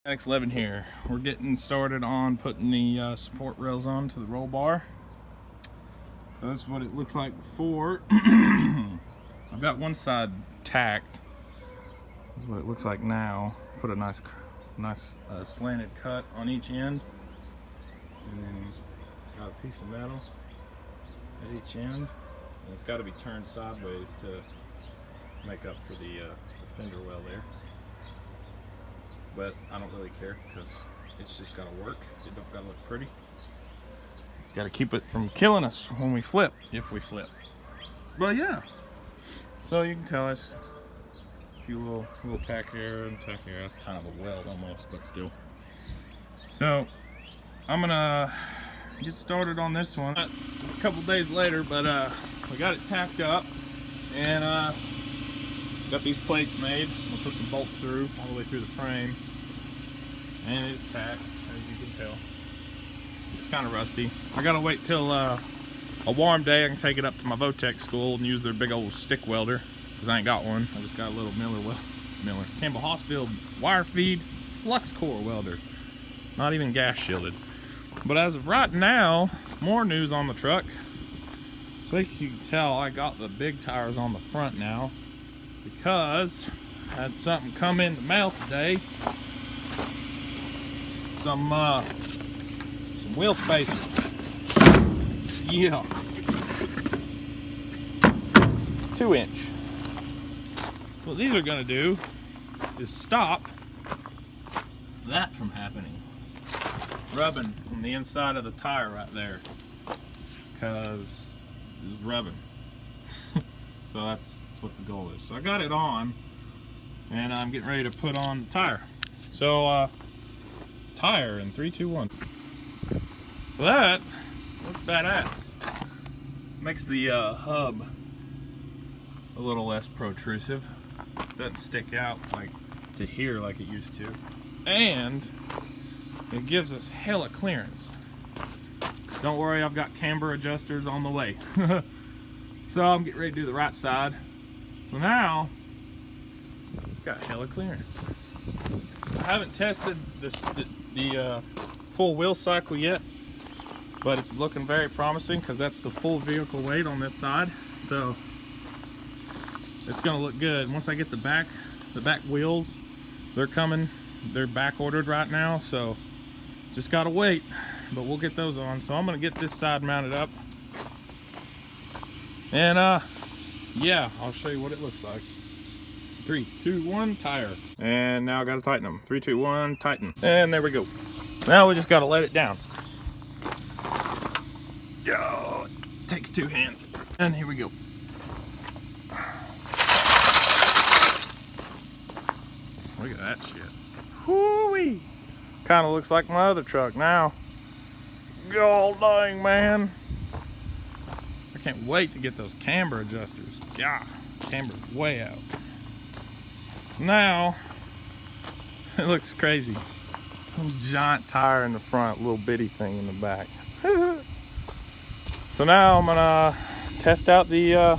X11 here. We're getting started on putting the support rails on to the roll bar. So that's what it looked like before. I've got one side tacked. This is what it looks like now. Put a nice slanted cut on each end, and then got a piece of metal at each end. And it's got to be turned sideways to make up for the fender well there. But I don't really care because it's just got to work. It don't got to look pretty. It's got to keep it from killing us when we flip, if we flip. But yeah, so you can tell us a few little tack here and tack here. That's kind of a weld almost, but still. So I'm gonna get started on this one a couple days later, but we got it tacked up and got these plates made. We'll put some bolts through all the way through the frame, and it's tacked, as you can tell. It's kind of rusty. I gotta wait till a warm day. I can take it up to my Votech school and use their big old stick welder, because I ain't got one. I just got a little Campbell Hossfield wire feed flux core welder, not even gas shielded. But as of right now, more news on the truck. So as you can tell, I got the big tires on the front now, because I had something come in the mail today. Some wheel spacers. Yeah. 2-inch. What these are gonna do is stop that from happening. Rubbing on the inside of the tire right there, because it's rubbing. So that's what the goal is. So I got it on, and I'm getting ready to put on the tire. So tire in 3, 2, 1. So that looks badass. Makes the hub a little less protrusive. Doesn't stick out like to here like it used to, and it gives us hella clearance. Don't worry, I've got camber adjusters on the way. So I'm getting ready to do the right side. So now I've got hella clearance. I haven't tested the full wheel cycle yet, but it's looking very promising because that's the full vehicle weight on this side. So it's gonna look good. Once I get the back wheels, they're coming. They're back ordered right now, so just gotta wait. But we'll get those on. So I'm gonna get this side mounted up, and yeah, I'll show you what it looks like. 3, 2, 1, tire. And now I gotta tighten them. 3, 2, 1, tighten. And there we go. Now we just gotta let it down. Yo, it takes 2 hands. And here we go. Look at that shit. Whoo-wee. Kind of looks like my other truck now. God dang, man. I can't wait to get those camber adjusters. Yeah, camber's way out. Now, it looks crazy. Giant tire in the front, little bitty thing in the back. So now I'm gonna test out the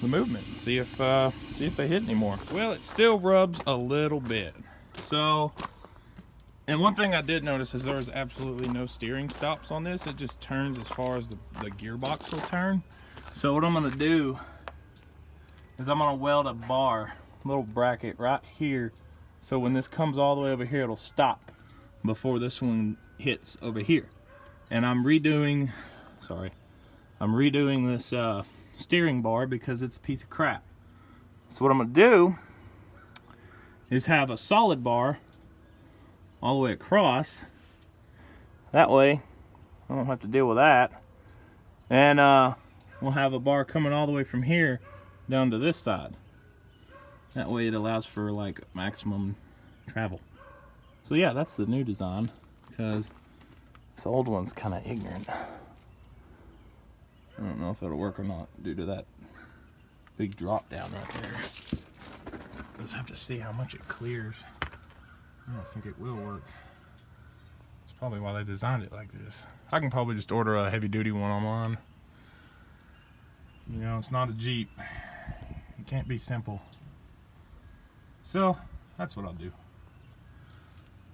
movement and see if they hit anymore. Well, it still rubs a little bit. So, and one thing I did notice is there's absolutely no steering stops on this. It just turns as far as the gearbox will turn. So what I'm gonna do is I'm gonna weld a bar, little bracket right here, so when this comes all the way over here, it'll stop before this one hits over here. And I'm redoing this steering bar because it's a piece of crap. So what I'm gonna do is have a solid bar all the way across. That way I don't have to deal with that. And we'll have a bar coming all the way from here down to this side. That way it allows for like maximum travel. So yeah, that's the new design, because this old one's kind of ignorant. I don't know if it'll work or not due to that big drop down right there. Just have to see how much it clears. I don't think it will work. That's probably why they designed it like this. I can probably just order a heavy duty one online. You know, it's not a Jeep. It can't be simple. So that's what I'll do.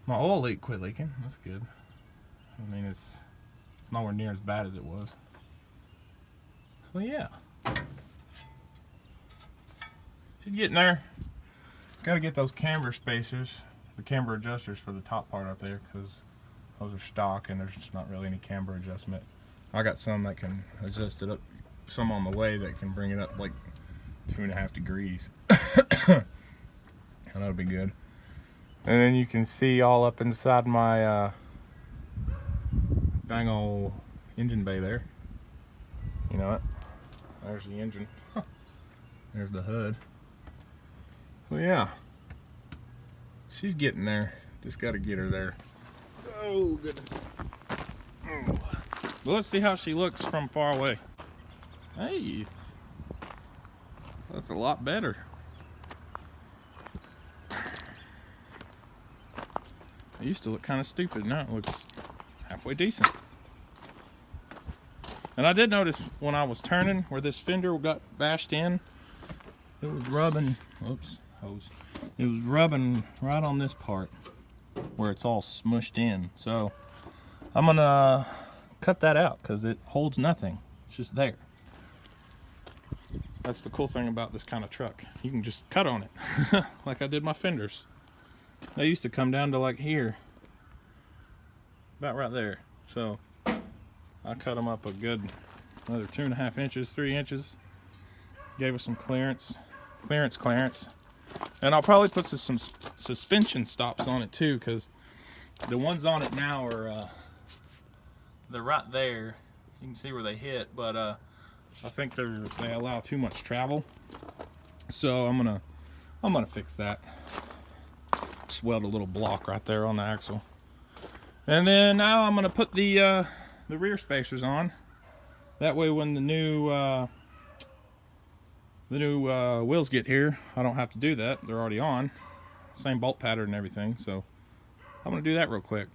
My oil leak quit leaking. That's good. I mean, it's nowhere near as bad as it was. So yeah, she's getting there. Got to get those camber spacers, the camber adjusters for the top part up there, because those are stock and there's just not really any camber adjustment. I got some that can adjust it up, some on the way that can bring it up like 2.5 degrees. And that'll be good. And then you can see all up inside my dang old engine bay there. You know it. There's the engine. There's the hood. So yeah, she's getting there. Just got to get her there. Oh goodness. Oh. Well, let's see how she looks from far away. Hey, that's a lot better. It used to look kind of stupid. Now it looks halfway decent. And I did notice when I was turning where this fender got bashed in, it was rubbing, oops, hose. It was rubbing right on this part where it's all smushed in. So I'm gonna cut that out because it holds nothing. It's just there. That's the cool thing about this kind of truck. You can just cut on it like I did my fenders. They used to come down to like here, about right there. So I cut them up a good another 2.5 inches, 3 inches. Gave us some clearance. And I'll probably put some suspension stops on it too, because the ones on it now are they're right there. You can see where they hit, but I think they allow too much travel. So I'm gonna fix that. Just weld a little block right there on the axle. And then now I'm gonna put the rear spacers on. That way when the new wheels get here, I don't have to do that. They're already on. Same bolt pattern and everything. So I'm gonna do that real quick.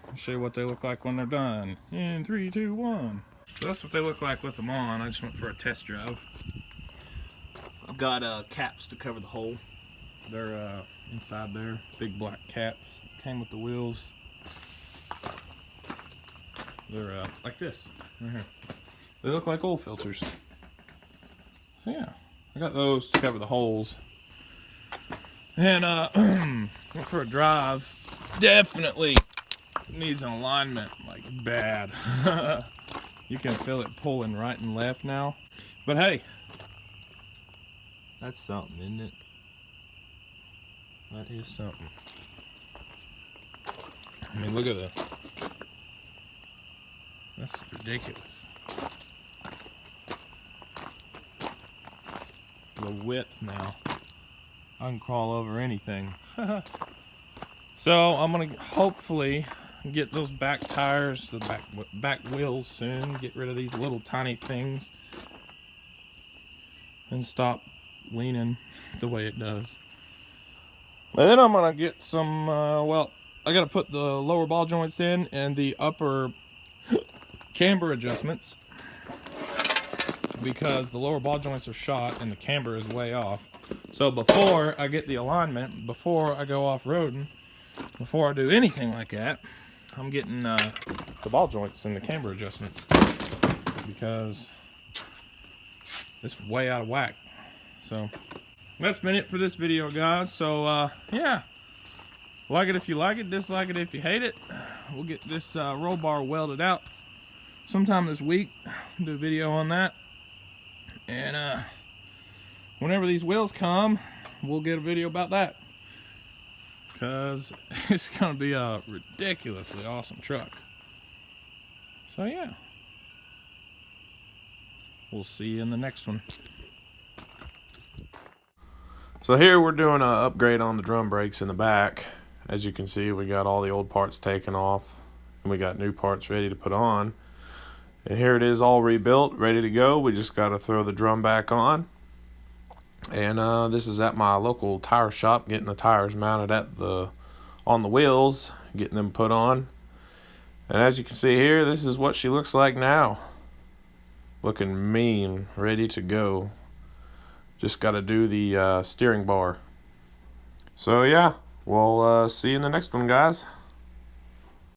I'll show you what they look like when they're done. In 3, 2, 1. So that's what they look like with them on. I just went for a test drive. I've got caps to cover the hole. They're inside there, big black caps. Came with the wheels. They're like this, right here. They look like oil filters. Yeah, I got those to cover the holes. And went for a drive. Definitely needs an alignment, like bad. You can feel it pulling right and left now. But hey, that's something, isn't it? That is something. I mean, look at that. That's ridiculous. The width now. I can crawl over anything. So I'm gonna hopefully get those back tires, the back wheels soon. Get rid of these little tiny things and stop leaning the way it does. And then I'm gonna get some. Well, I gotta put the lower ball joints in and the upper camber adjustments, because the lower ball joints are shot and the camber is way off. So before I get the alignment, before I go off-roading, before I do anything like that, I'm getting the ball joints and the camber adjustments, because it's way out of whack. So that's been it for this video, guys. So yeah, like it if you like it, dislike it if you hate it. We'll get this roll bar welded out sometime this week. Do a video on that. And whenever these wheels come, we'll get a video about that, because it's gonna be a ridiculously awesome truck. So yeah, we'll see you in the next one. So here we're doing an upgrade on the drum brakes in the back. As you can see, we got all the old parts taken off and we got new parts ready to put on. And here it is, all rebuilt, ready to go. We just got to throw the drum back on. And this is at my local tire shop, getting the tires mounted on the wheels, getting them put on. And as you can see here, this is what she looks like now. Looking mean, ready to go. Just got to do the steering bar. So yeah, we'll see you in the next one, guys.